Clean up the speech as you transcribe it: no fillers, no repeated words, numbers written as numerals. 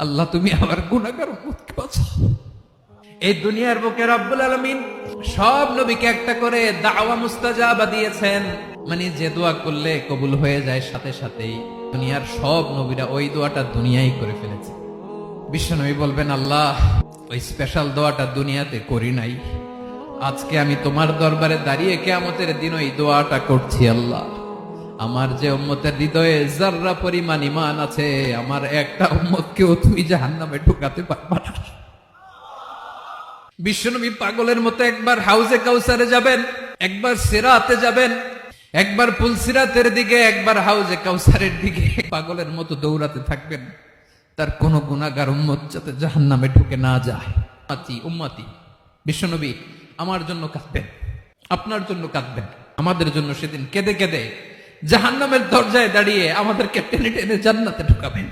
আল্লাহ তুমি আমার গুনাহগার উম্মতকে বাঁচাও। এই দুনিয়ার বুকে রব্বুল আলামিন সব নবীকে একটা করে দাওয়া মুস্তাজাবা দিয়েছেন, মানে যে দোয়া করলে কবুল হয়ে যায় সাথে সাথেই। দুনিয়ার সব নবীরা ওই দোয়াটা দুনিয়ায় করে ফেলেছে। বিশ্বনবী বলবেন, আল্লাহ ওই স্পেশাল দোয়াটা দুনিয়াতে করি নাই, আজকে আমি তোমার দরবারে দাঁড়িয়ে কিয়ামতের দিন ওই দোয়াটা করছি। আল্লাহ আমার যে উম্মতের হৃদয়ে যাররা পরিমাণ ঈমান আছে, আমার একটা উম্মতকেও তুমি জাহান্নামে ঢুকাতে পারবা না। বিশ্বনবী পাগলের মতো একবার হাউজে কাউসারে যাবেন, একবার সিরাতে যাবেন, একবার পুলসিরাতের দিকে, একবার হাউজে কাউসারের দিকে পাগলের মতো দৌড়াতে থাকবেন, তার কোন গুনাহগার উম্মত যাতে জাহান্নামে ঢুকে না যায়। উম্মতি বিশ্বনবী আমার জন্য কাঁদবেন, আপনার জন্য কাঁদবেন, আমাদের জন্য সেদিন কেঁদে কেঁদে জাহান্নামের দরজায় দাঁড়িয়ে আমাদেরকে টেনে টেনে জান্নাতে ঢুকাবেন।